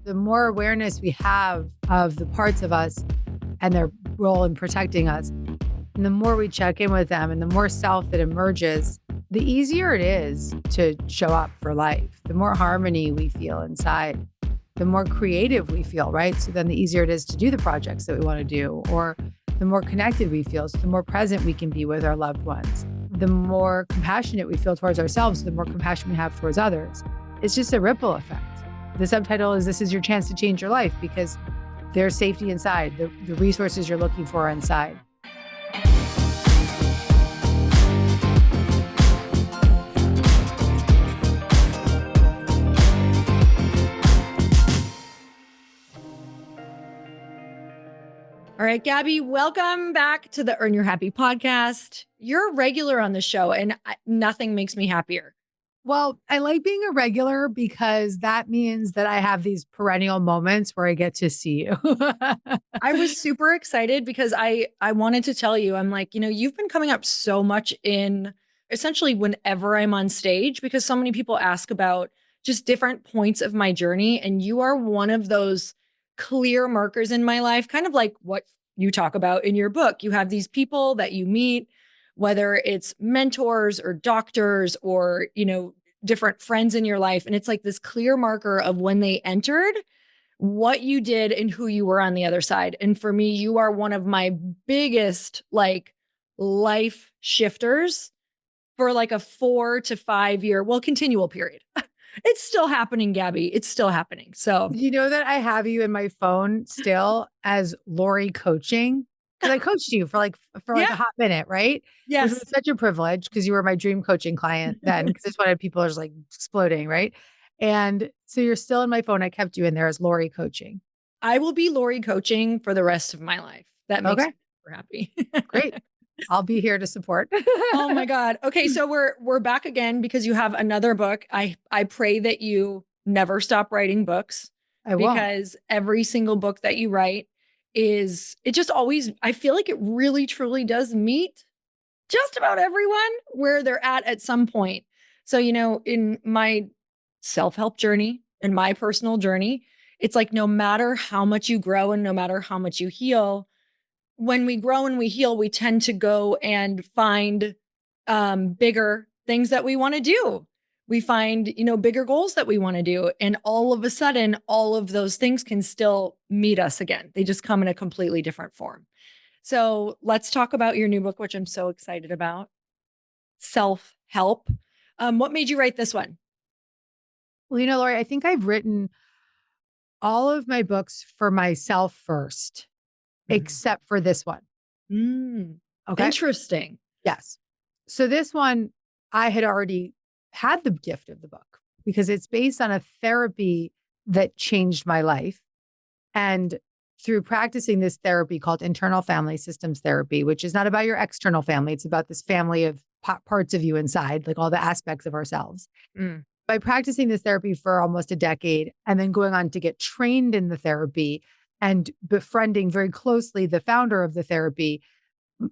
The more awareness we have of the parts of us and their role in protecting us, and the more we check in with them and the more self that emerges, the easier it is to show up for life. The more harmony we feel inside, the more creative we feel, right? So then the easier it is to do the projects that we want to do, or the more connected we feel, so the more present we can be with our loved ones. The more compassionate we feel towards ourselves, the more compassion we have towards others. It's just a ripple effect. The subtitle is This is Your Chance to Change Your Life, because there's safety inside. The resources you're looking for are inside. All right, Gabby, welcome back to the Earn Your Happy podcast. You're a regular on the show, and nothing makes me happier. Well, I like being a regular because that means that I have these perennial moments where I get to see you. I was super excited because I wanted to tell you, I'm like, you've been coming up so much in essentially whenever I'm on stage, because so many people ask about just different points of my journey. And you are one of those clear markers in my life, kind of like what you talk about in your book. You have these people that you meet, whether it's mentors or doctors or, different friends in your life. And it's like this clear marker of when they entered, what you did and who you were on the other side. And for me, you are one of my biggest life shifters for like a 4 to 5 year, continual period. It's still happening, Gabby. It's still happening. So You know that I have you in my phone still as Lori coaching, because I coached you for a yeah, hot minute, right? Which was yes. such a privilege because you were my dream coaching client then, because it's when people are just like exploding, right? And so you're still in my phone. I kept you in there as Lori coaching. I will be Lori coaching for the rest of my life. That makes Okay, me super happy. great. I'll be here to support. Oh my God. Okay, so we're back again because you have another book. I pray that you never stop writing books, I won't. because every single book that you write it just always, I feel like it really truly does meet just about everyone where they're at some point. So, in my self-help journey and my personal journey, it's like no matter how much you grow and no matter how much you heal, when we grow and we heal, we tend to go and find bigger things that we want to do. We find, bigger goals that we want to do. And all of a sudden, all of those things can still meet us again. They just come in a completely different form. So let's talk about your new book, which I'm so excited about. Self-help. What made you write this one? Well, Lori, I think I've written all of my books for myself first, except for this one. Okay. Interesting. Yes. So this one, I had already had the gift of the book because it's based on a therapy that changed my life. And through practicing this therapy called internal family systems therapy, which is not about your external family, it's about this family of parts of you inside, like all the aspects of ourselves. By practicing this therapy for almost a decade and then going on to get trained in the therapy and befriending very closely the founder of the therapy,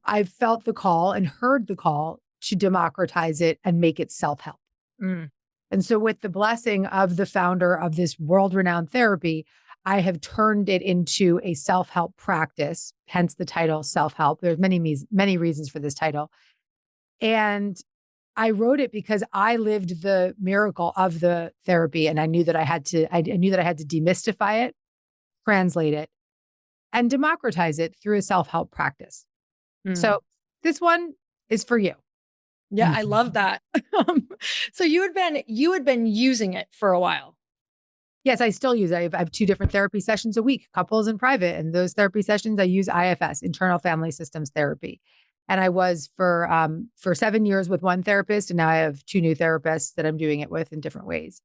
I've felt the call and heard the call to democratize it and make it self-help. And so with the blessing of the founder of this world-renowned therapy, I have turned it into a self-help practice, hence the title self-help. There's many reasons for this title. And I wrote it because I lived the miracle of the therapy, and I knew that I had to demystify it, translate it, and democratize it through a self-help practice. So this one is for you. Yeah, I love that. So you had been using it for a while. Yes, I still use it. I have 2 different therapy sessions a week, couples and private. And those therapy sessions, I use IFS, internal family systems therapy. And I was for 7 years with one therapist, and now I have 2 new therapists that I'm doing it with in different ways.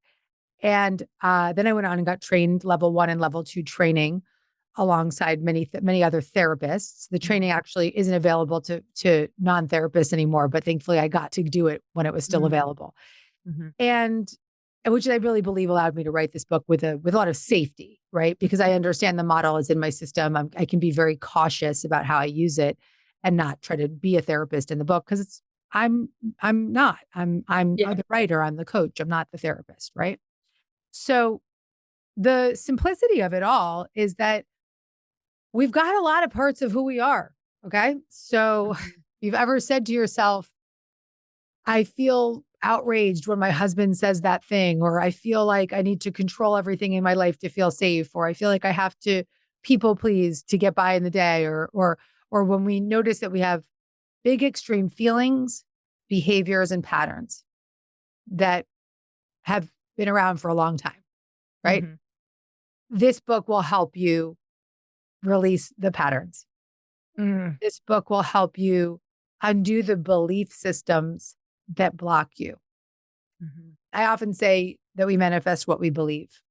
And then I went on and got trained level 1 and level 2 training alongside many other therapists. The training actually isn't available to non-therapists anymore, but thankfully I got to do it when it was still available. And which I really believe allowed me to write this book with a lot of safety, right? Because I understand the model is in my system. I can be very cautious about how I use it and not try to be a therapist in the book, because I'm not. I'm the writer, I'm the coach, I'm not the therapist, right? So the simplicity of it all is that we've got a lot of parts of who we are. Okay. So if you've ever said to yourself, I feel outraged when my husband says that thing, or I feel like I need to control everything in my life to feel safe, or I feel like I have to people please to get by in the day, or when we notice that we have big extreme feelings, behaviors, and patterns that have been around for a long time, right? Mhm. This book will help you release the patterns. Mm. This book will help you undo the belief systems that block you. Mhm. I often say that we manifest what we believe.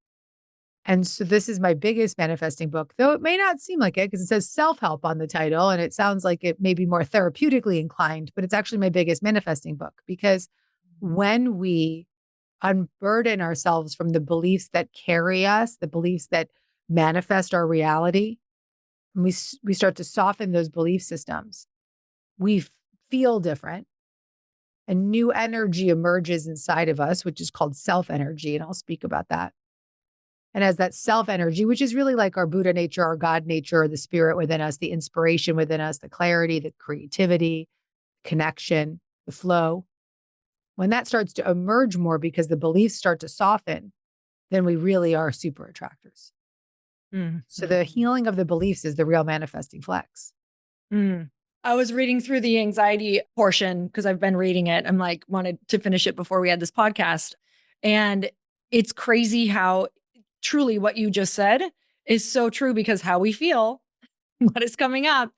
And so this is my biggest manifesting book, though it may not seem like it because it says self help on the title and it sounds like it may be more therapeutically inclined, but it's actually my biggest manifesting book because when we unburden ourselves from the beliefs that carry us, the beliefs that manifest our reality, and we start to soften those belief systems, we feel different. A new energy emerges inside of us, which is called self energy. And I'll speak about that. And as that self energy, which is really like our Buddha nature, our God nature, the spirit within us, the inspiration within us, the clarity, the creativity, connection, the flow, when that starts to emerge more because the beliefs start to soften, then we really are super attractors. So Mhm. the healing of the beliefs is the real manifesting flex. Mm. I was reading through the anxiety portion because I've been reading it. I'm like, wanted to finish it before we had this podcast. And it's crazy how truly what you just said is so true because how we feel, what is coming up,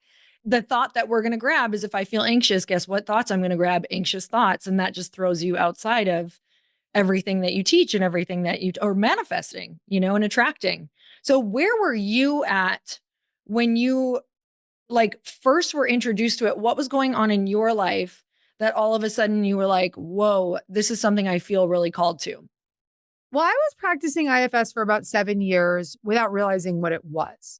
the thought that we're going to grab is if I feel anxious, guess what thoughts I'm going to grab? Anxious thoughts. And that just throws you outside of everything that you teach and everything that you or manifesting, and attracting. So where were you at when you like first were introduced to it? What was going on in your life that all of a sudden you were like, whoa, this is something I feel really called to? Well, I was practicing IFS for about 7 years without realizing what it was.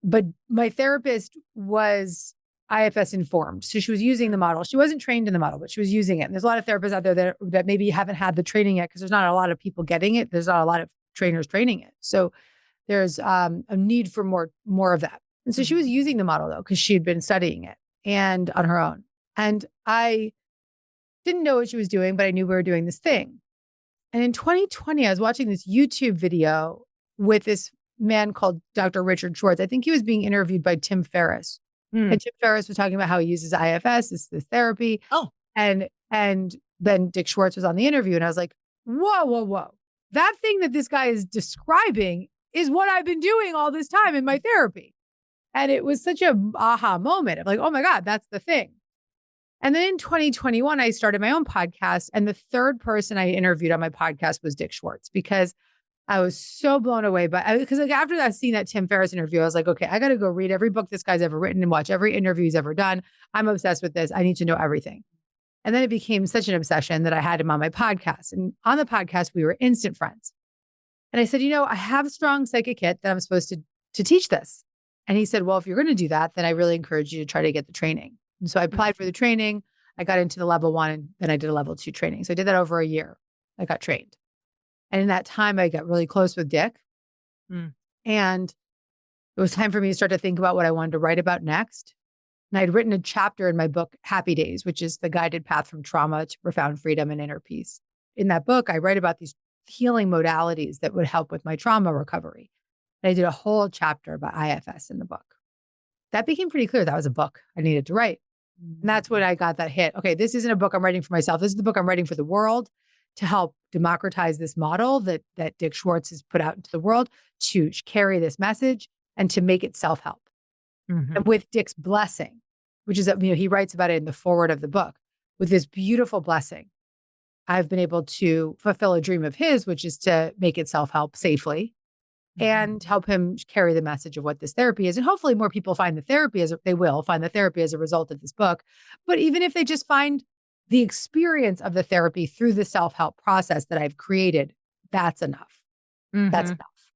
But my therapist was IFS informed. So she was using the model. She wasn't trained in the model, but she was using it. And there's a lot of therapists out there that maybe haven't had the training yet because there's not a lot of people getting it. There's not a lot of trainers training it. So there's a need for more of that. And so she was Mhm. using the model though, because she had been studying it and on her own. And I didn't know what she was doing, but I knew we were doing this thing. And in 2020, I was watching this YouTube video with this man called Dr. Richard Schwartz. I think he was being interviewed by Tim Ferriss. Mm. And Tim Ferriss was talking about how he uses IFS, this therapy. Oh. And then Dick Schwartz was on the interview. And I was like, whoa, whoa, whoa. That thing that this guy is describing is what I've been doing all this time in my therapy. And it was such a aha moment of like, oh my God, that's the thing. And then in 2021, I started my own podcast. And the third person I interviewed on my podcast was Dick Schwartz because I was so blown away by because like after that, seeing that Tim Ferriss interview, I was like, okay, I got to go read every book this guy's ever written and watch every interview he's ever done. I'm obsessed with this. I need to know everything. And then it became such an obsession that I had him on my podcast. And on the podcast, we were instant friends. And I said, I have a strong psychic hit that I'm supposed to teach this. And he said, well, if you're going to do that, then I really encourage you to try to get the training. And so I applied for the training. I got into the level 1 and then I did a level 2 training. So I did that over a year. I got trained. And in that time, I got really close with Dick. Mm. And it was time for me to start to think about what I wanted to write about next. And I'd written a chapter in my book, Happy Days, which is the guided path from trauma to profound freedom and inner peace. In that book, I write about these healing modalities that would help with my trauma recovery. And I did a whole chapter about IFS in the book. That became pretty clear. That was a book I needed to write. And that's when I got that hit. Okay, this isn't a book I'm writing for myself. This is the book I'm writing for the world to help democratize this model that Dick Schwartz has put out into the world to carry this message and to make it self-help. Mhm. And with Dick's blessing, which is, he writes about it in the foreword of the book, with this beautiful blessing, I've been able to fulfill a dream of his, which is to make it self-help safely and help him carry the message of what this therapy is. And hopefully more people find the therapy they will find the therapy as a result of this book. But even if they just find the experience of the therapy through the self-help process that I've created, that's enough. That's Mhm. enough.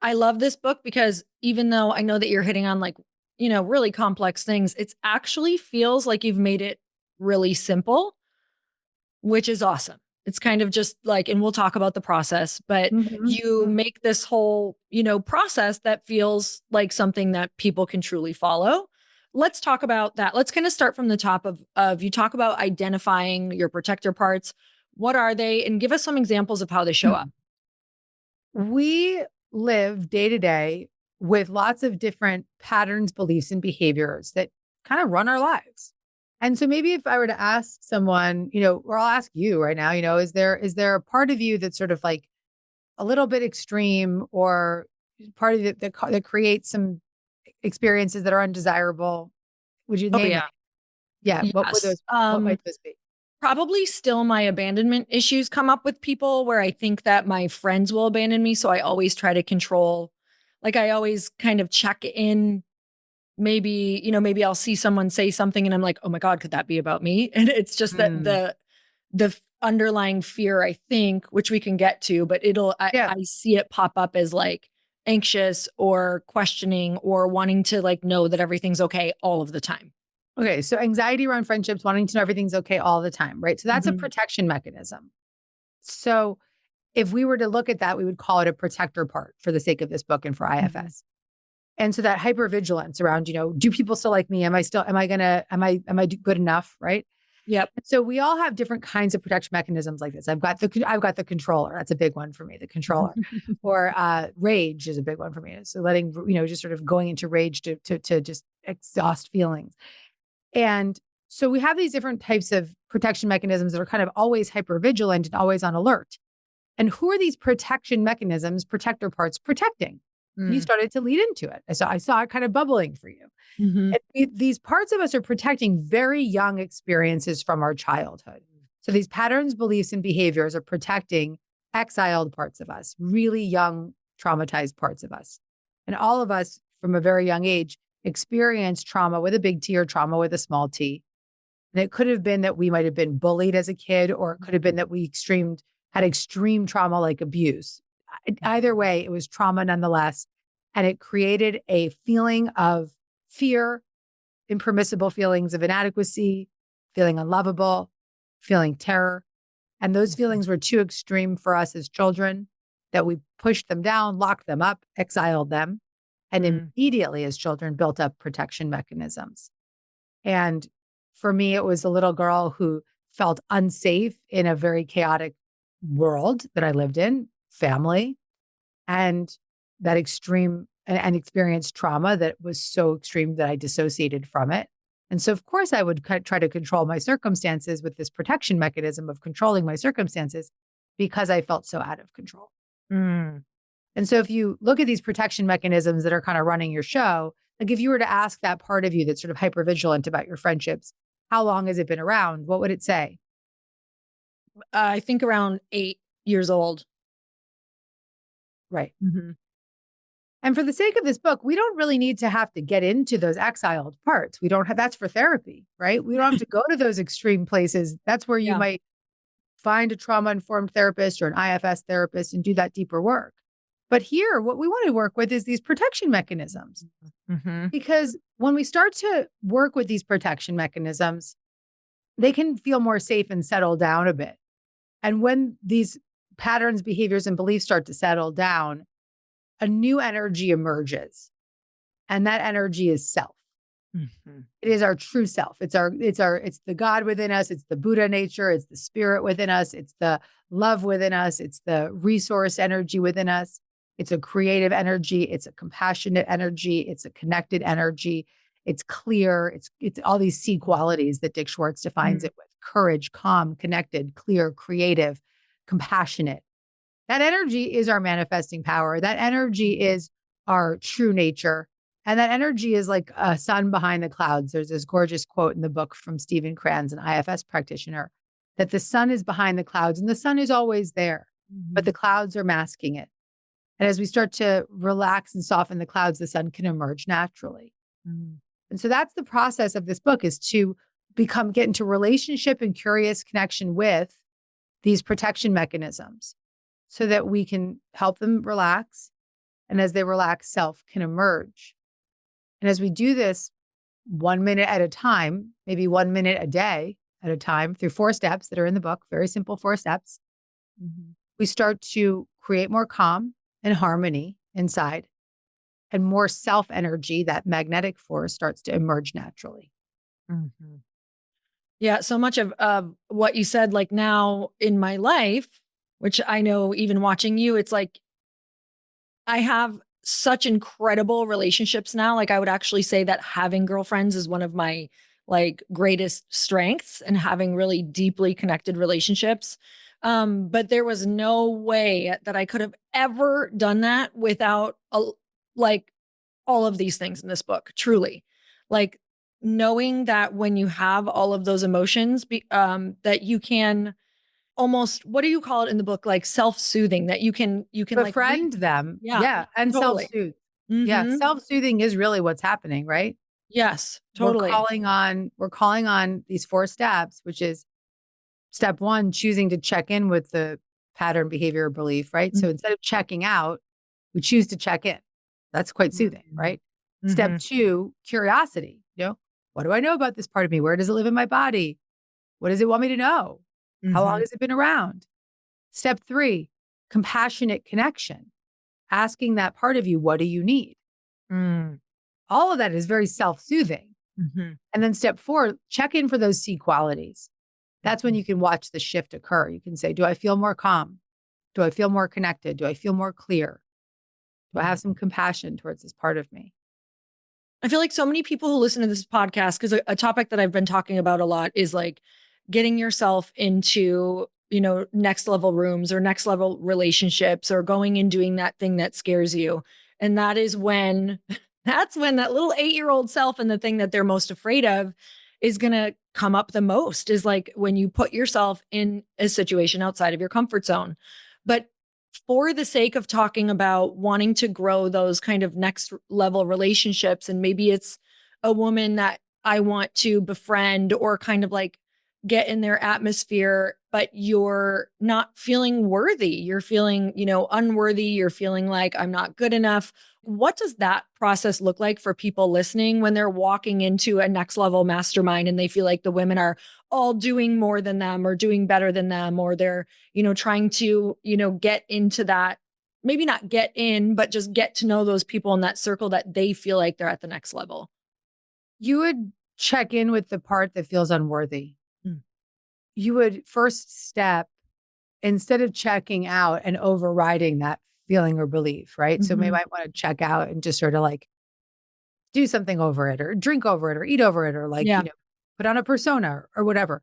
I love this book because even though I know that you're hitting on like, really complex things, it's actually feels like you've made it really simple, which is awesome. It's kind of just like, and we'll talk about the process, but Mhm. you make this whole, process that feels like something that people can truly follow. Let's talk about that. Let's kind of start from the top of you talk about identifying your protector parts. What are they? And give us some examples of how they show up. We live day to day with lots of different patterns, beliefs, and behaviors that kind of run our lives. And so maybe if I were to ask someone, or I'll ask you right now, is there a part of you that's sort of like a little bit extreme, or part of it that creates some experiences that are undesirable? Would you Oh name it? yeah. Yeah. What would Yes. those? What might those be? Probably still my abandonment issues come up with people where I think that my friends will abandon me. So I always try to control, like I always kind of check in. Maybe, maybe I'll see someone say something and I'm like, oh my God, could that be about me? And it's just that Mm. the underlying fear, I think, which we can get to, but Yeah. I see it pop up as like anxious or questioning or wanting to like know that everything's okay all of the time. Okay. So anxiety around friendships, wanting to know everything's okay all the time, right? So that's a Mhm. protection mechanism. So if we were to look at that, we would call it a protector part for the sake of this book and for Mhm. IFS. And so that hypervigilance around, do people still like me? Am I good enough? Right. Yep. So we all have different kinds of protection mechanisms like this. I've got the controller. That's a big one for me, the controller. Or rage is a big one for me. So letting, just sort of going into rage to just exhaust feelings. And so we have these different types of protection mechanisms that are kind of always hypervigilant and always on alert. And who are these protection mechanisms, protector parts protecting? And you Mm. started to lead into it. I saw it kind of bubbling for you. Mhm. These parts of us are protecting very young experiences from our childhood. So these patterns, beliefs, and behaviors are protecting exiled parts of us, really young, traumatized parts of us. And all of us from a very young age experience trauma with a big T or trauma with a small t. And it could have been that we might have been bullied as a kid, or it could have been that we had extreme trauma like abuse. Either way, it was trauma nonetheless. And it created a feeling of fear, impermissible feelings of inadequacy, feeling unlovable, feeling terror. And those feelings were too extreme for us as children that we pushed them down, locked them up, exiled them, and Mm. immediately as children built up protection mechanisms. And for me, it was a little girl who felt unsafe in a very chaotic world that I lived in, family, and that extreme and experienced trauma that was so extreme that I dissociated from it. And so, of course, I would try to control my circumstances with this protection mechanism of controlling my circumstances because I felt so out of control. Mm. And so, if you look at these protection mechanisms that are kind of running your show, like if you were to ask that part of you that's sort of hypervigilant about your friendships, how long has it been around? What would it say? I think around 8 years old. Right. Mhm. And for the sake of this book, we don't really need to have to get into those exiled parts. We don't have, that's for therapy, right? We don't have to go to those extreme places. That's where you Yeah. might find a trauma informed therapist or an IFS therapist and do that deeper work. But here, what we want to work with is these protection mechanisms. Mhm. Because when we start to work with these protection mechanisms, they can feel more safe and settle down a bit. And when these patterns, behaviors, and beliefs start to settle down, a new energy emerges. And that energy is self. Mhm. It is our true self. It's the God within us. It's the Buddha nature. It's the spirit within us. It's the love within us. It's the resource energy within us. It's a creative energy. It's a compassionate energy. It's a connected energy. It's clear. It's all these C qualities that Dick Schwartz defines Mm. it with: courage, calm, connected, clear, creative, compassionate. That energy is our manifesting power. That energy is our true nature. And that energy is like a sun behind the clouds. There's this gorgeous quote in the book from Stephen Kranz, an IFS practitioner, that the sun is behind the clouds and the sun is always there, but the Mhm. clouds are masking it. And as we start to relax and soften the clouds, the sun can emerge naturally. Mm. And so that's the process of this book, is to get into relationship and curious connection with these protection mechanisms so that we can help them relax. And as they relax, self can emerge. And as we do this 1 minute at a time, maybe 1 minute a day, at a time through 4 steps that are in the book, very simple 4 steps. Mhm. We start to create more calm and harmony inside, and more self energy, that magnetic force starts to emerge naturally. Mhm. Yeah, so much of what you said, like now in my life, which I know even watching you, it's like I have such incredible relationships now. Like I would actually say that having girlfriends is one of my like greatest strengths and having really deeply connected relationships. But there was no way that I could have ever done that without like all of these things in this book, truly. Like knowing that when you have all of those emotions, that you can almost, what do you call it in the book? Like self-soothing, that you can like Befriend them. yeah, Yeah. And self totally. soothe. Yeah. Mhm. Self soothing is really what's happening, right? Yes, We're totally. calling on these 4 steps, which is step 1, choosing to check in with the pattern, behavior, or belief, right? Mhm. So instead of checking out, we choose to check in. That's quite soothing, Mhm. right? Step 2, curiosity. What do I know about this part of me? Where does it live in my body? What does it want me to know? How long Mhm. has it been around? Step 3, compassionate connection, asking that part of you, what do you need? Mm. All of that is very self soothing. Mhm. And then step 4, check in for those C qualities. That's when Mhm. you can watch the shift occur. You can say, do I feel more calm? Do I feel more connected? Do I feel more clear? Do I have some compassion towards this part of me? I feel like so many people who listen to this podcast, because a topic that I've been talking about a lot is like getting yourself into, next level rooms or next level relationships or going and doing that thing that scares you. And that is when, that's when that little 8-year-old self and the thing that they're most afraid of is going to come up the most, is like when you put yourself in a situation outside of your comfort zone. But for the sake of talking about wanting to grow those kind of next level relationships, and maybe it's a woman that I want to befriend or kind of like get in their atmosphere, but you're not feeling worthy. You're feeling, unworthy. You're feeling like I'm not good enough. What does that process look like for people listening when they're walking into a next level mastermind and they feel like the women are all doing more than them or doing better than them, or they're, trying to, get into that, maybe not get in, but just get to know those people in that circle that they feel like they're at the next level? You would check in with the part that feels unworthy. Mm. You would first step, instead of checking out and overriding that feeling or belief, right? So maybe Mhm. I want to check out and just sort of like do something over it or drink over it or eat over it or like, Yeah. put on a persona or whatever.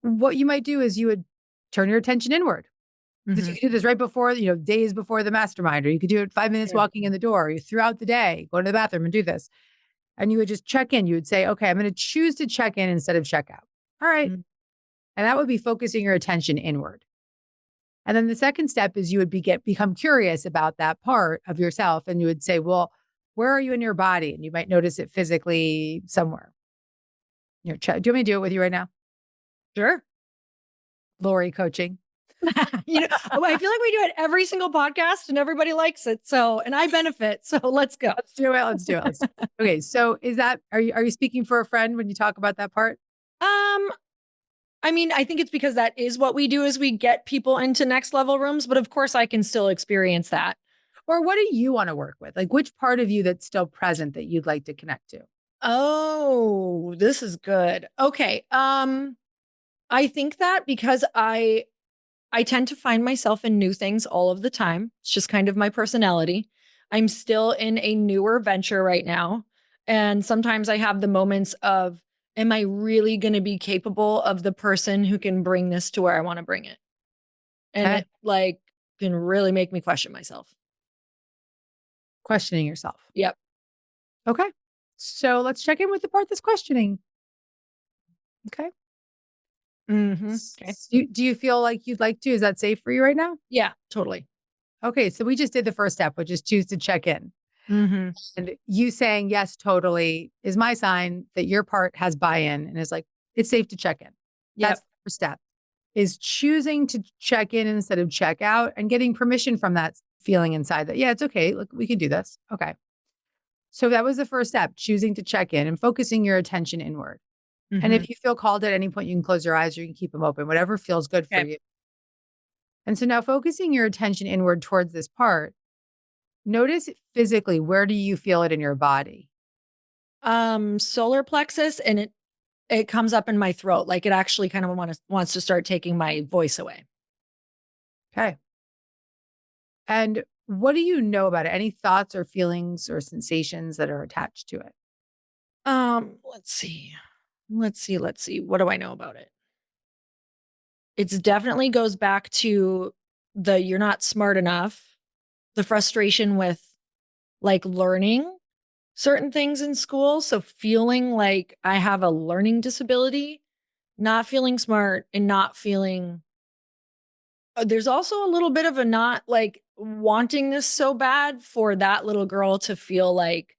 What you might do is you would turn your attention inward, because you Mhm. could do this right before, days before the mastermind, or you could do it 5 minutes Sure. walking in the door, or throughout the day, go to the bathroom and do this. And you would just check in. You would say, okay, I'm going to choose to check in instead of check out. All right. Mm. And that would be focusing your attention inward. And then the second step is you would become curious about that part of yourself. And you would say, well, where are you in your body? And you might notice it physically somewhere. Do you want me to do it with you right now? Sure. Lori coaching. I feel like we do it every single podcast and everybody likes it. So, and I benefit. So let's go. Let's do it. Let's do it. Let's do it. Okay. So are you speaking for a friend when you talk about that part? Um, I mean, I think it's because that is what we do, is we get people into next level rooms, but of course I can still experience that. Or what do you want to work with? Like which part of you that's still present that you'd like to connect to? Oh, this is good. Okay. I think that because I tend to find myself in new things all of the time. It's just kind of my personality. I'm still in a newer venture right now. And sometimes I have the moments of, am I really going to be capable of the person who can bring this to where I want to bring it? And Okay. it like can really make me question myself. Questioning yourself. Yep. Okay. So let's check in with the part that's questioning. Okay. Okay. Do you feel like you'd like to? Is that safe for you right now? Yeah, totally. Okay. So we just did the first step, which is choose to check in. Mhm. And you saying yes, totally is my sign that your part has buy-in and is like, it's safe to check in. That's Yep. the first step, is choosing to check in instead of check out and getting permission from that feeling inside that, yeah, it's okay. Look, we can do this. Okay. So that was the first step, choosing to check in and focusing your attention inward. And Mhm. if you feel called at any point, you can close your eyes or you can keep them open, whatever feels good for Okay. you. And so now focusing your attention inward towards this part, notice it physically, where do you feel it in your body? Solar plexus, and it comes up in my throat. Like it actually kind of wants to start taking my voice away. Okay. And what do you know about it? Any thoughts or feelings or sensations that are attached to it? Let's see. Let's see. What do I know about it? It's definitely goes back to the you're not smart enough, the frustration with like learning certain things in school. So feeling like I have a learning disability, not feeling smart and not feeling there's also a little bit of a not like wanting this so bad for that little girl to feel like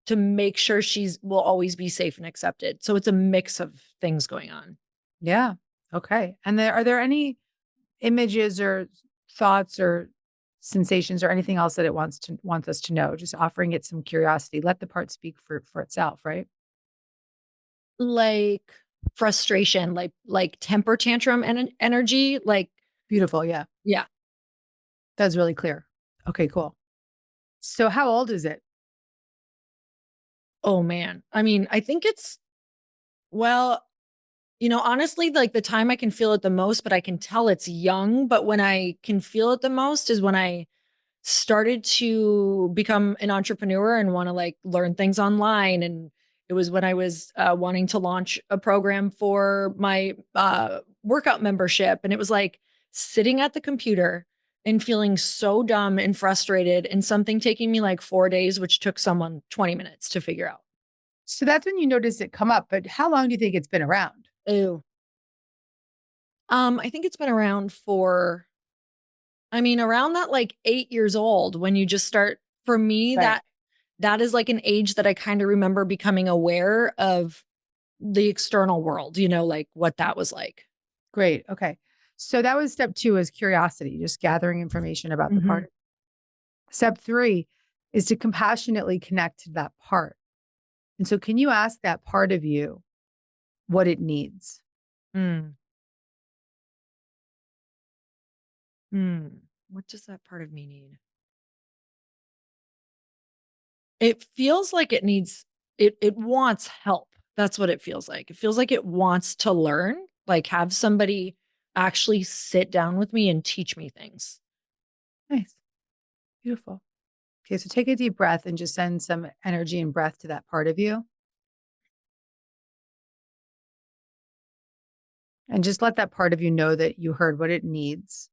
to make sure she's will always be safe and accepted. So it's a mix of things going on. Yeah. Okay. And are there any images or thoughts or sensations or anything else that it wants us to know? Just offering it some curiosity. Let the part speak for itself, right? Like frustration, like temper tantrum energy, like Beautiful. Yeah. yeah. That's really clear. Okay, cool. So how old is it? Oh man. I mean, I think it's well, honestly, like the time I can feel it the most, but I can tell it's young, but when I can feel it the most is when I started to become an entrepreneur and want to like learn things online. And it was when I was wanting to launch a program for my workout membership. And it was like sitting at the computer and feeling so dumb and frustrated and something taking me like 4 days, which took someone 20 minutes to figure out. So that's when you notice it come up, but how long do you think it's been around? Ew. I think it's been around for, I mean, around that like 8 years old when you just start, for me, Right. that is like an age that I kind of remember becoming aware of the external world, like what that was like. Great. Okay. So that was step 2 is curiosity, just gathering information about the Mhm. part. Step 3 is to compassionately connect to that part. And so can you ask that part of you what it needs? Mm. Mm. What does that part of me need? It feels like it wants help. That's what it feels like. It feels like it wants to learn, like have somebody actually sit down with me and teach me things. Nice. Beautiful. Okay. So take a deep breath and just send some energy and breath to that part of you. And just let that part of you know that you heard what it needs.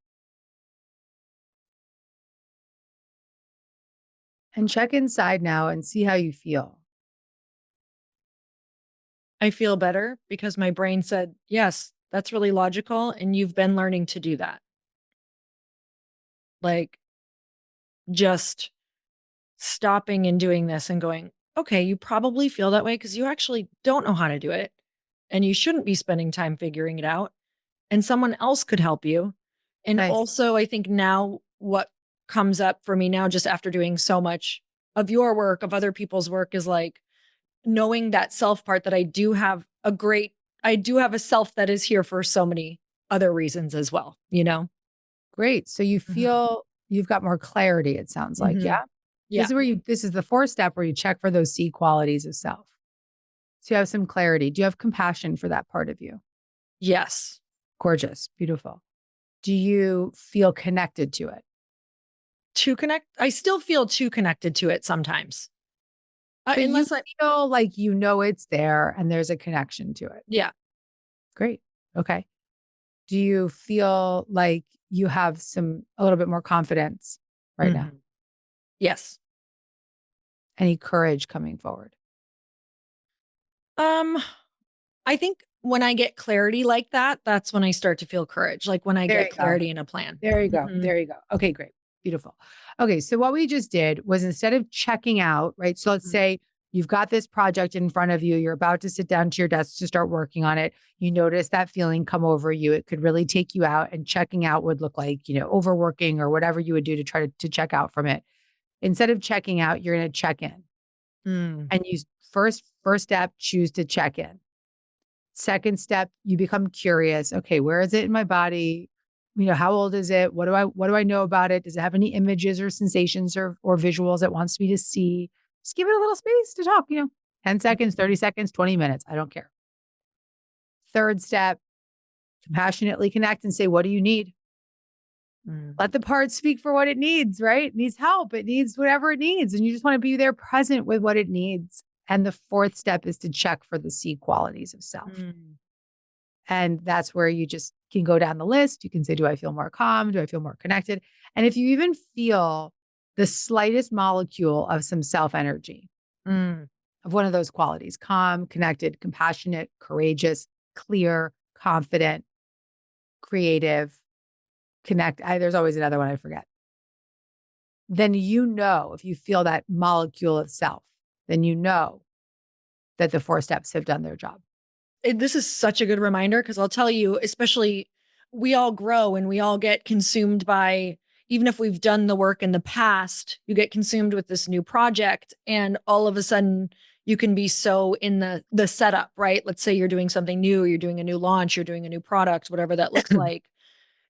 And check inside now and see how you feel. I feel better because my brain said, "Yes, that's really logical and you've been learning to do that." Like just stopping and doing this and going, "Okay, you probably feel that way because you actually don't know how to do it and you shouldn't be spending time figuring it out and someone else could help you." And Nice. also, I think now what comes up for me now just after doing so much of your work, of other people's work is like knowing that self part that I do have a self that is here for so many other reasons as well, you know? Great. So you Mhm. feel you've got more clarity, it sounds like. Mhm. Yeah. Yeah. This is the 4th step where you check for those C qualities of self. So you have some clarity. Do you have compassion for that part of you? Yes. Gorgeous. Beautiful. Do you feel connected to it? Too connect I still feel too connected to it sometimes. But you Unless I feel like you know it's there and there's a connection to it. yeah. Great. Okay. Do you feel like you have a little bit more confidence right now? Mhm. Yes. Any courage coming forward? Um, I think when I get clarity like that, that's when I start to feel courage, like when I There get you go. clarity in a plan. There you go. Mhm. There you go. Okay, great. Beautiful. Okay, so what we just did was instead of checking out, right? So let's Mhm. say you've got this project in front of you, you're about to sit down to your desk to start working on it. You notice that feeling come over you. It could really take you out, and checking out would look like, overworking or whatever you would do to try to check out from it. Instead of checking out, you're going to check in. Mm. And you first step, choose to check in. Second step, you become curious. Okay, where is it in my body? How old is it? What do I know about it? Does it have any images or sensations or visuals it wants me to see? Just give it a little space to talk, 10 seconds, 30 seconds, 20 minutes. I don't care. Third step, compassionately connect and say, what do you need? Let the part speak for what it needs, right? It needs help. It needs whatever it needs. And you just want to be there present with what it needs. And the fourth step is to check for the C qualities of self. And that's where you just can go down the list. You can say, do I feel more calm? Do I feel more connected? And if you even feel the slightest molecule of some self energy of one of those qualities, calm, connected, compassionate, courageous, clear, confident, creative, there's always another one I forget. Then if you feel that molecule of self, then you know that the 4 steps have done their job. This is such a good reminder because I'll tell you, especially we all grow and we all get consumed by, even if we've done the work in the past, you get consumed with this new project and all of a sudden you can be so in the setup, right? Let's say you're doing something new, you're doing a new launch, you're doing a new product, whatever that looks like.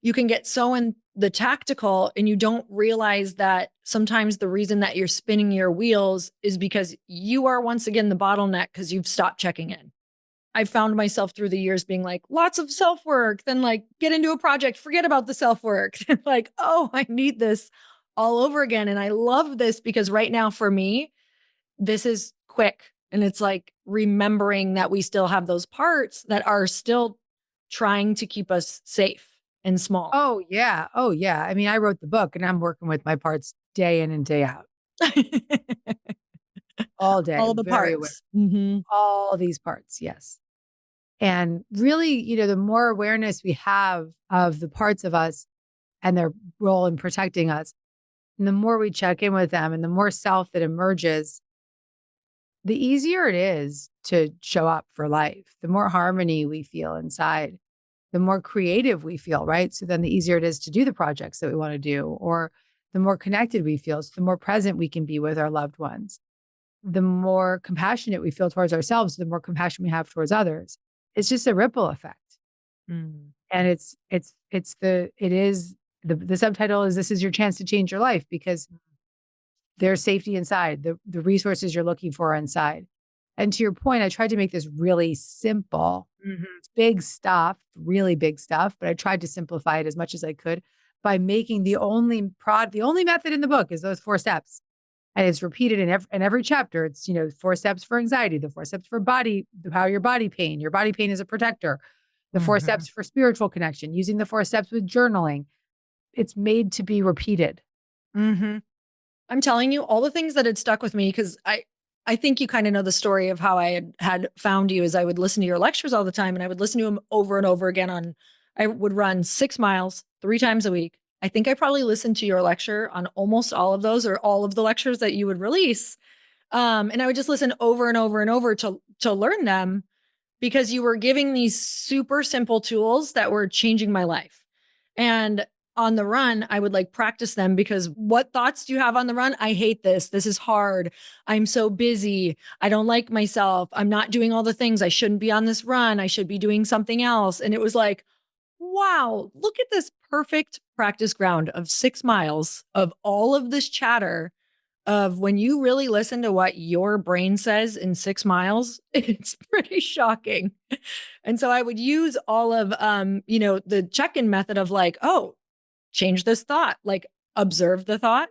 You can get so in the tactical and you don't realize that sometimes the reason that you're spinning your wheels is because you are once again the bottleneck because you've stopped checking in. I found myself through the years being like, lots of self work, then like get into a project, forget about the self work. Like, oh, I need this all over again. And I love this because right now for me, this is quick. And it's like remembering that we still have those parts that are still trying to keep us safe and small. Oh, yeah. Oh, yeah. I mean, I wrote the book and I'm working with my parts day in and day out. All day. All the Very aware. parts. All these parts. Yes. And really, the more awareness we have of the parts of us and their role in protecting us, and the more we check in with them and the more self that emerges, the easier it is to show up for life, the more harmony we feel inside, the more creative we feel, right? So then the easier it is to do the projects that we want to do, or the more connected we feel, so the more present we can be with our loved ones, the more compassionate we feel towards ourselves, the more compassion we have towards others. It's just a ripple effect. And the subtitle is, this is your chance to change your life, because there's safety inside. The resources you're looking for are inside. And to your point, I tried to make this really simple. It's big stuff, really big stuff, but I tried to simplify it as much as I could by making the only method in the book is those 4 steps. And it's repeated in every chapter. It's, 4 steps for anxiety, the 4 steps for your body pain is a protector, the 4 steps for spiritual connection, using the 4 steps with journaling. It's made to be repeated. I'm telling you, all the things that had stuck with me, because I think you kind of know the story of how I had found you, as I would listen to your lectures all the time, and I would listen to them over and over again. I would run 6 miles 3 times a week. I think I probably listened to your lecture on almost all of those, or all of the lectures that you would release. And I would just listen over and over and over to learn them, because you were giving these super simple tools that were changing my life. And on the run, I would like practice them, because what thoughts do you have on the run? I hate this. This is hard. I'm so busy. I don't like myself. I'm not doing all the things. I shouldn't be on this run. I should be doing something else. And it was like, wow, look at this perfect practice ground of 6 miles of all of this chatter of when you really listen to what your brain says in 6 miles, it's pretty shocking. And so I would use all of, the check-in method of like, oh, change this thought, like observe the thought,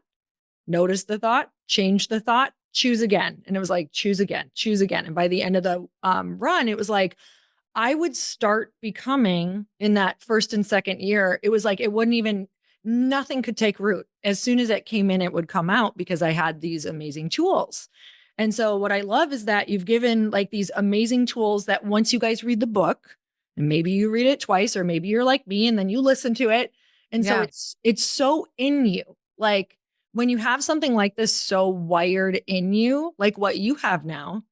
notice the thought, change the thought, choose again. And it was like, choose again, choose again. And by the end of the run, it was like, I would start becoming, in that first and second year, it was like, nothing could take root. As soon as it came in, it would come out, because I had these amazing tools. And so what I love is that you've given like these amazing tools that once you guys read the book, and maybe you read it twice, or maybe you're like me and then you listen to it. And so it's so in you. Like when you have something like this so wired in you, like what you have now,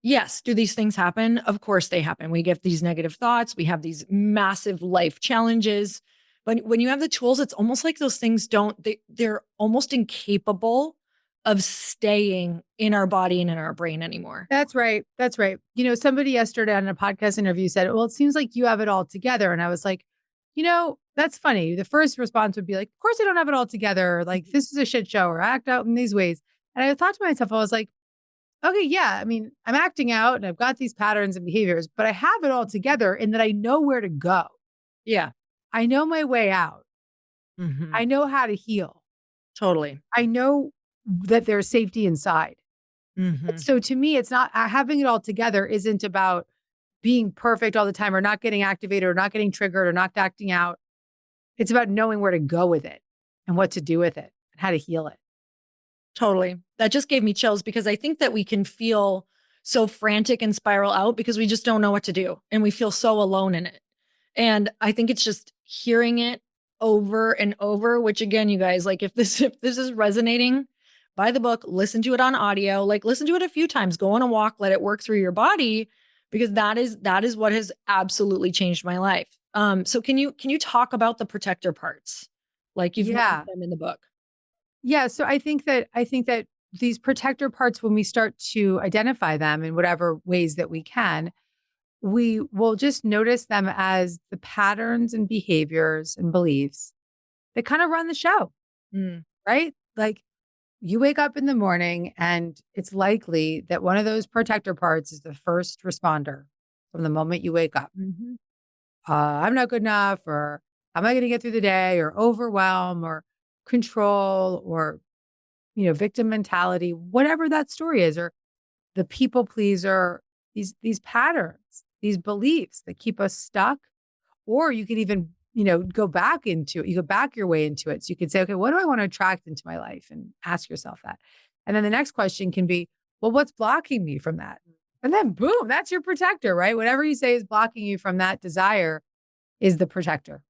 yes, do these things happen? Of course they happen. We get these negative thoughts. We have these massive life challenges. But when you have the tools, it's almost like those things they're almost incapable of staying in our body and in our brain anymore. That's right. That's right. Somebody yesterday on a podcast interview said, well, it seems like you have it all together. And I was like, that's funny. The first response would be like, of course I don't have it all together. Like, this is a shit show, or I act out in these ways. And I thought to myself, I was like, okay, yeah. I mean, I'm acting out and I've got these patterns and behaviors, but I have it all together in that I know where to go. Yeah. I know my way out. Mhm. I know how to heal. Totally. I know that there's safety inside. Mhm. So to me, it's not having it all together isn't about being perfect all the time or not getting activated or not getting triggered or not acting out. It's about knowing where to go with it and what to do with it and how to heal it. Totally. That just gave me chills because I think that we can feel so frantic and spiral out because we just don't know what to do and we feel so alone in it. And I think it's just hearing it over and over, which again, you guys, like if this is resonating, buy the book, listen to it on audio, like listen to it a few times, go on a walk, let it work through your body because that is what has absolutely changed my life. So can you talk about the protector parts? Like you've named Yeah. them in the book. Yeah. So I think that these protector parts, when we start to identify them in whatever ways that we can, we will just notice them as the patterns and behaviors and beliefs that kind of run the show, Mm. right? Like you wake up in the morning and it's likely that one of those protector parts is the first responder from the moment you wake up. Mhm. I'm not good enough, or how am I going to get through the day, or overwhelm, or control, or, victim mentality, whatever that story is, or the people pleaser, these patterns, these beliefs that keep us stuck. Or you could even, go back into it. You go back your way into it. So you could say, okay, what do I want to attract into my life? And ask yourself that. And then the next question can be, well, what's blocking me from that? And then boom, that's your protector, right? Whatever you say is blocking you from that desire is the protector.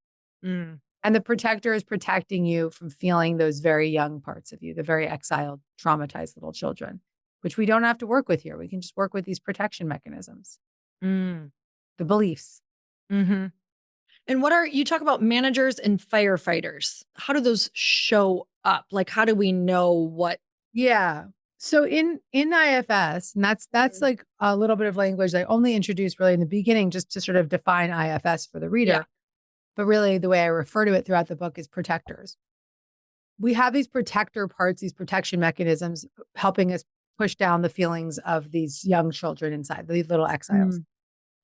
Mm. And the protector is protecting you from feeling those very young parts of you, the very exiled, traumatized little children, which we don't have to work with here. We can just work with these protection mechanisms, Mm. the beliefs. Mhm. And what are you talk about managers and firefighters? How do those show up? Like, how do we know what? Yeah. So in IFS, and that's Mm. like a little bit of language I only introduced really in the beginning just to sort of define IFS for the Yeah. reader. But really the way I refer to it throughout the book is protectors. We have these protector parts, these protection mechanisms helping us push down the feelings of these young children inside, these little exiles. Mm.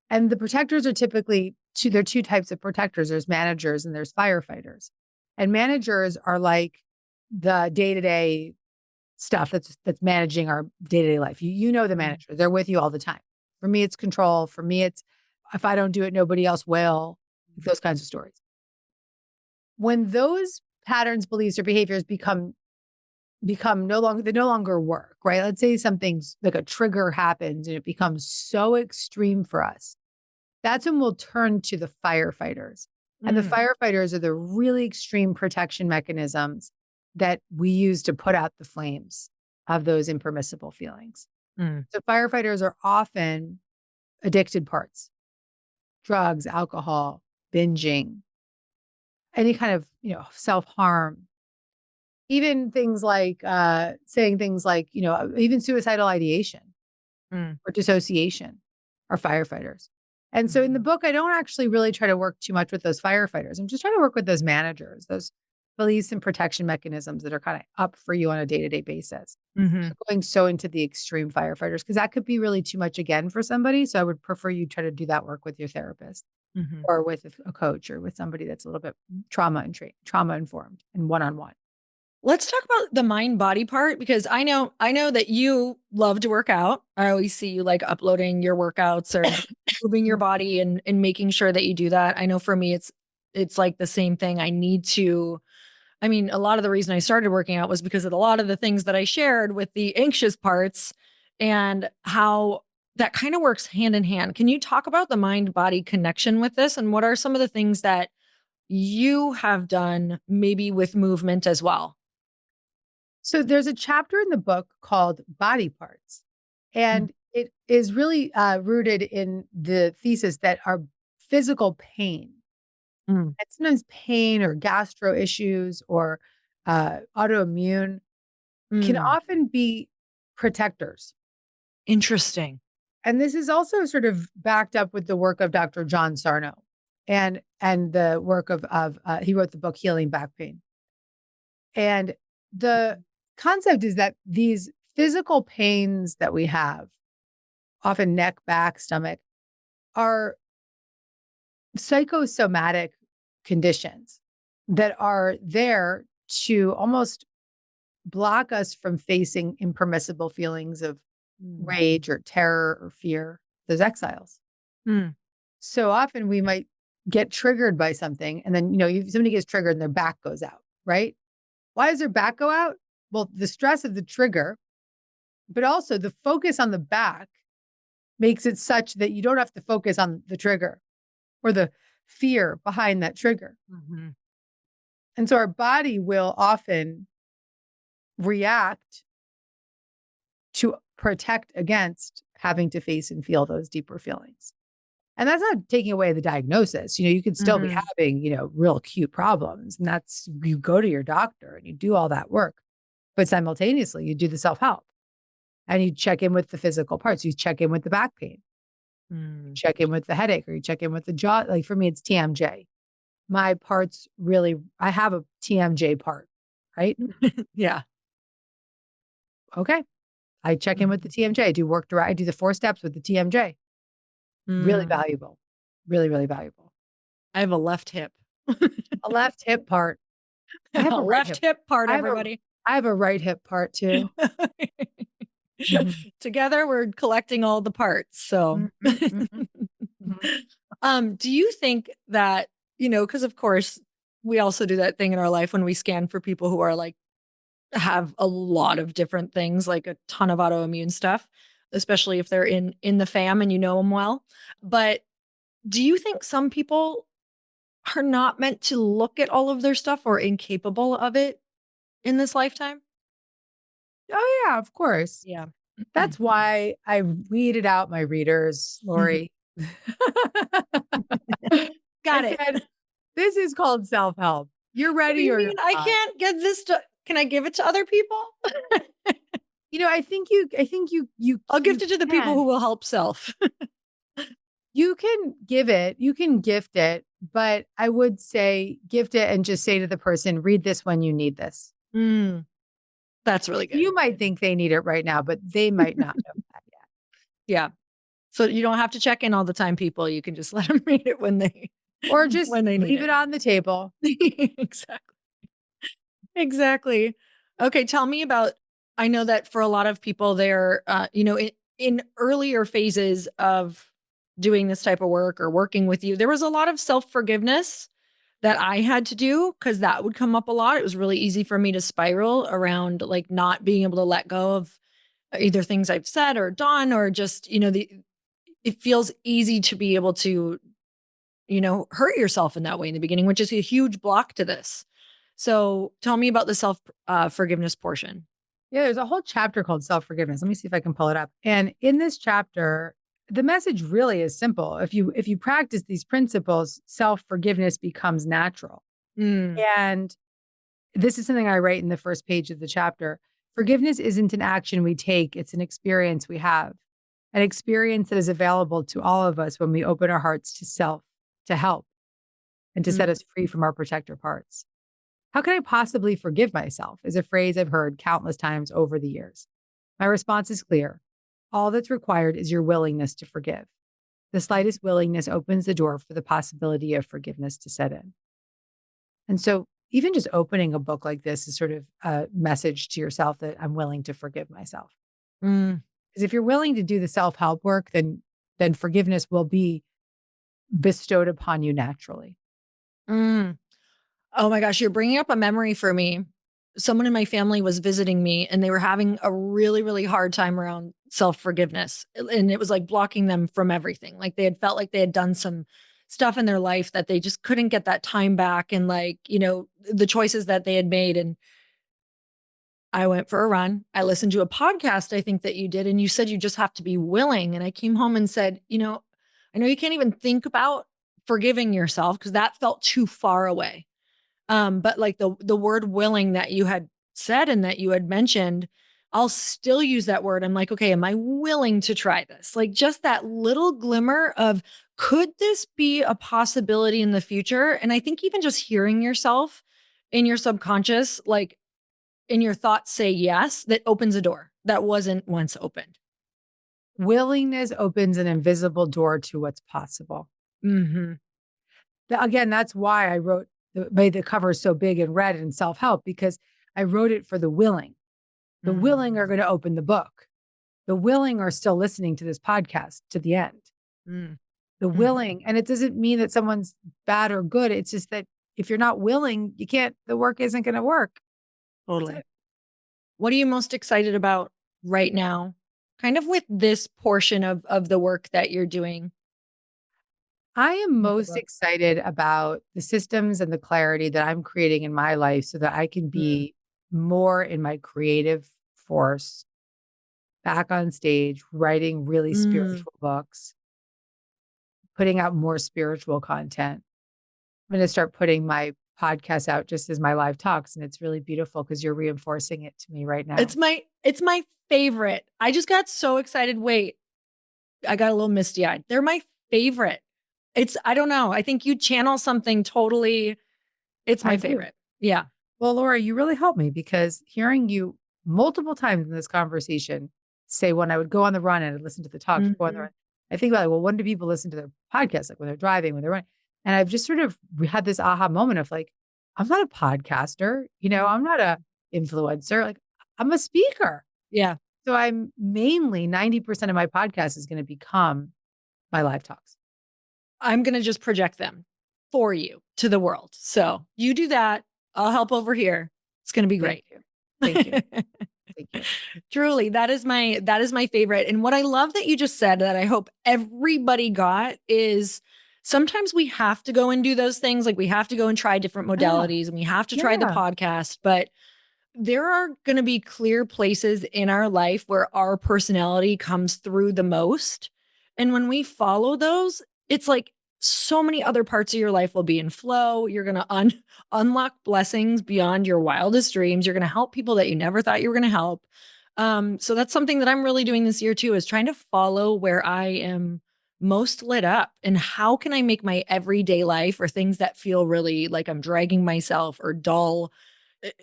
And the protectors are typically there are two types of protectors. There's managers and there's firefighters. And managers are like the day-to-day stuff that's managing our day-to-day life. You know the Mm. manager. They're with you all the time. For me, it's control. For me, it's if I don't do it, nobody else will. Those kinds of stories. When those patterns, beliefs, or behaviors become no longer they no longer work, right? Let's say something's like a trigger happens and it becomes so extreme for us. That's when we'll turn to the firefighters. And the Mm. firefighters are the really extreme protection mechanisms that we use to put out the flames of those impermissible feelings. Mm. So firefighters are often addicted parts, drugs, alcohol, binging, any kind of, self-harm, even things like saying things like, even suicidal ideation Mm. or dissociation are firefighters. And so in the Mhm. book, I don't actually really try to work too much with those firefighters. I'm just trying to work with those managers, those police and protection mechanisms that are kind of up for you on a day to day basis. Mhm. Not going so into the extreme firefighters, because that could be really too much again for somebody. So I would prefer you try to do that work with your therapist Mhm. or with a coach or with somebody that's a little bit trauma informed and one on one. Let's talk about the mind body part because I know that you love to work out. I always see you like uploading your workouts or just moving your body and making sure that you do that. I know for me it's like the same thing. I need to I mean, a lot of the reason I started working out was because of a lot of the things that I shared with the anxious parts and how that kind of works hand in hand. Can you talk about the mind body connection with this and what are some of the things that you have done maybe with movement as well? So there's a chapter in the book called Body Parts, Mm. and it is really rooted in the thesis that our physical pain, Mm. and sometimes pain or gastro issues or autoimmune, can Mm. often be protectors. Interesting. And this is also sort of backed up with the work of Dr. John Sarno and the work of he wrote the book Healing Back Pain. And the concept is that these physical pains that we have, often neck, back, stomach, are psychosomatic conditions that are there to almost block us from facing impermissible feelings of Mm. rage or terror or fear, those exiles. Mm. So often we might get triggered by something, and then, somebody gets triggered and their back goes out, right? Why does their back go out? Well, the stress of the trigger, but also the focus on the back makes it such that you don't have to focus on the trigger or the fear behind that trigger. Mhm. And so our body will often react to protect against having to face and feel those deeper feelings. And that's not taking away the diagnosis. You could still be Mhm. having, real acute problems. And that's, you go to your doctor and you do all that work. But simultaneously, you do the self help and you check in with the physical parts. You check in with the back pain, Mm. check in with the headache, or you check in with the jaw. Like for me, it's TMJ. My parts really, I have a TMJ part, right? Yeah. Okay. I check in with the Mhm. TMJ. I do work direct. I do the 4 steps with the TMJ. Really Mm. valuable. Really, really valuable. I have a left hip. A left hip part. I have A a right left hip. hip part, I have a everybody. I have a right hip part too. Mhm. Together, we're collecting all the parts. So, Mhm, mhm, mhm. do you think that, because of course, we also do that thing in our life when we scan for people who are like, have a lot of different things, like a ton of autoimmune stuff, especially if they're in the fam and you know them well. But do you think some people are not meant to look at all of their stuff or incapable of it in this lifetime? Oh, yeah, of course. Yeah. That's why I weeded out my readers, Lori. I Got it. said, "This is called self-help. You're What do ready you or you're mean I not." can't get this to can I give it to other people? I think you I'll gift it to the people can. who will help self. You can give it, you can gift it, but I would say gift it and just say to the person, "Read this when you need this." Mm, that's really good. You might think they need it right now, but they might not know that yet. Yeah. So you don't have to check in all the time, people. You can just let them read it when they Or just when they need leave it it. on the table. Exactly. Exactly. Okay, tell me about I know that for a lot of people they're in earlier phases of doing this type of work or working with you, there was a lot of self-forgiveness that I had to do because that would come up a lot. It was really easy for me to spiral around like not being able to let go of either things I've said or done or just, it feels easy to be able to, hurt yourself in that way in the beginning, which is a huge block to this. So tell me about the self forgiveness portion. Yeah, there's a whole chapter called self-forgiveness. Let me see if I can pull it up. And in this chapter, the message really is simple. If you practice these principles, self-forgiveness becomes natural. Mm, And this is something I write in the first page of the chapter. Forgiveness isn't an action we take, it's an experience we have. An experience that is available to all of us when we open our hearts to self, to help, and to set mm, us free from our protector parts. How can I possibly forgive myself? Is a phrase I've heard countless times over the years. My response is clear. All that's required is your willingness to forgive. The slightest willingness opens the door for the possibility of forgiveness to set in. And so, even just opening a book like this is sort of a message to yourself that I'm willing to forgive myself. mm, Because if you're willing to do the self-help work, then forgiveness will be bestowed upon you naturally. mm. Oh my gosh, you're bringing up a memory for me. Someone in my family was visiting me and they were having a really, really hard time around self forgiveness. And it was like blocking them from everything. Like they had felt like they had done some stuff in their life that they just couldn't get that time back. And like, the choices that they had made. And I went for a run. I listened to a podcast, I think that you did. And you said you just have to be willing. And I came home and said, I know you can't even think about forgiving yourself because that felt too far away. But like the word willing that you had said and that you had mentioned, I'll still use that word. I'm like, okay, am I willing to try this? Like just that little glimmer of, could this be a possibility in the future? And I think even just hearing yourself in your subconscious, like in your thoughts say yes, that opens a door that wasn't once opened. Willingness opens an invisible door to what's possible. Mm-hmm. Again, that's why I made the cover so big and red in self-help, because I wrote it for the willing. The willing are going to open the book. The willing are still listening to this podcast to the end. Mm. The willing, and it doesn't mean that someone's bad or good. It's just that if you're not willing, the work isn't going to work. Totally. What are you most excited about right now? Kind of with this portion of the work that you're doing. I am most excited about the systems and the clarity that I'm creating in my life so that I can be more in my creative force, back on stage, writing really spiritual books, putting out more spiritual content. I'm going to start putting my podcast out just as my live talks. And it's really beautiful because you're reinforcing it to me right now. It's my favorite. I just got so excited. Wait, I got a little misty eyed. They're my favorite. I don't know. I think you channel something totally. It's my favorite. Yeah. Well, Laura, you really helped me because hearing you multiple times in this conversation say when I would go on the run and I'd listen to the talks, go on the run, I think about like, well, when do people listen to their podcasts? Like when they're driving, when they're running. And I've just sort of had this aha moment of like, I'm not a podcaster, I'm not a influencer. Like I'm a speaker. Yeah. So I'm mainly 90% of my podcast is going to become my live talks. I'm going to just project them for you to the world. So you do that. I'll help over here. It's going to be great. Thank you. Thank you. Truly, that is my favorite. And what I love that you just said that I hope everybody got is sometimes we have to go and do those things. Like we have to go and try different modalities and we have to try the podcast, but there are going to be clear places in our life where our personality comes through the most. And when we follow those, it's like so many other parts of your life will be in flow. You're going to unlock blessings beyond your wildest dreams. You're going to help people that you never thought you were going to help. So that's something that I'm really doing this year too, is trying to follow where I am most lit up and how can I make my everyday life or things that feel really like I'm dragging myself or dull,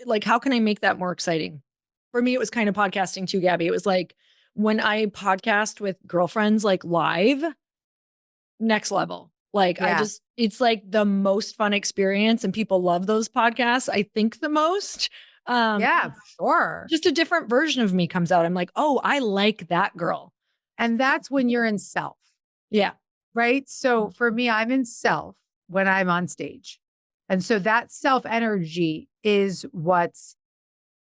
like how can I make that more exciting? For me, it was kind of podcasting too, Gabby. It was like when I podcast with girlfriends, like live, next level. Like it's like the most fun experience and people love those podcasts. I think the most. Yeah, sure. Just a different version of me comes out. I'm like, oh, I like that girl. And that's when you're in self. Yeah. Right. So for me, I'm in self when I'm on stage. And so that self energy is what's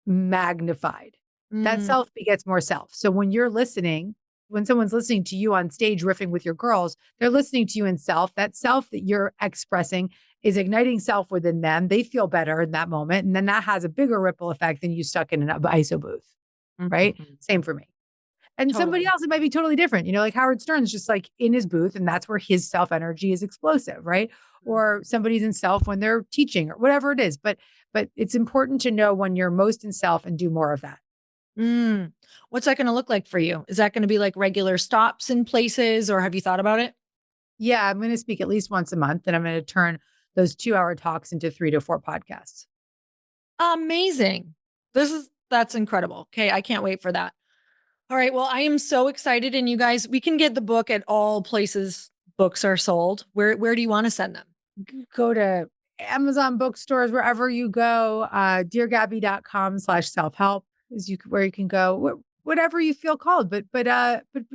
magnified. That self begets more self. So when you're listening, when someone's listening to you on stage riffing with your girls, they're listening to you in self. That self that you're expressing is igniting self within them. They feel better in that moment. And then that has a bigger ripple effect than you stuck in an ISO booth. Right. Same for me. And somebody else, it might be totally different. Like Howard Stern's just like in his booth and that's where his self energy is explosive. Right. Or somebody's in self when they're teaching or whatever it is. But it's important to know when you're most in self and do more of that. What's that going to look like for you? Is that going to be like regular stops in places or have you thought about it? Yeah, I'm going to speak at least once a month and I'm going to turn those 2-hour talks into 3 to 4 podcasts. Amazing. That's incredible. Okay. I can't wait for that. All right. Well, I am so excited. And you guys, we can get the book at all places books are sold. Where do you want to send them? Go to Amazon bookstores, wherever you go, deargabby.com/self-help is where you can go, whatever you feel called, but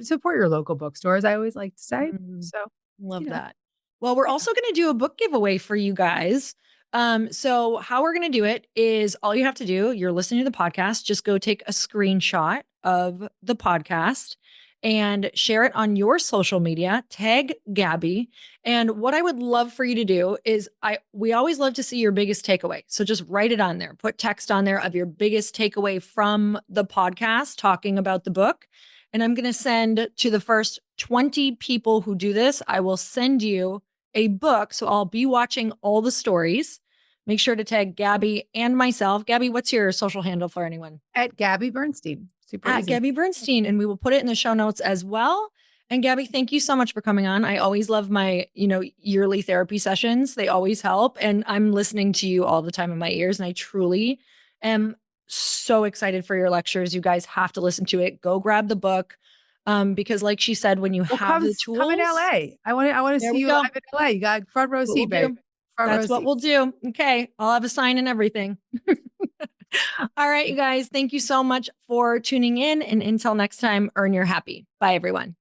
support your local bookstores. I always like to say, so love that. Well, we're also going to do a book giveaway for you guys. So how we're going to do it is all you have to do, you're listening to the podcast, just go take a screenshot of the podcast and share it on your social media, tag Gabby. And what I would love for you to do is we always love to see your biggest takeaway. So just write it on there, put text on there of your biggest takeaway from the podcast talking about the book. And I'm going to send to the first 20 people who do this, I will send you a book. So I'll be watching all the stories. Make sure to tag Gabby and myself. Gabby, what's your social handle for anyone? At Gabby Bernstein. Super At easy. Gabby Bernstein. And we will put it in the show notes as well. And Gabby, thank you so much for coming on. I always love my, yearly therapy sessions. They always help. And I'm listening to you all the time in my ears. And I truly am so excited for your lectures. You guys have to listen to it. Go grab the book. Because like she said, when you Well, have the tools. come in LA. I want to There see we you go. live in LA. You got front row What we'll seat, babe. do. Front row That's what seat. we'll do. Okay. I'll have a sign and everything. All right, you guys. Thank you so much for tuning in. And until next time, earn your happy. Bye, everyone.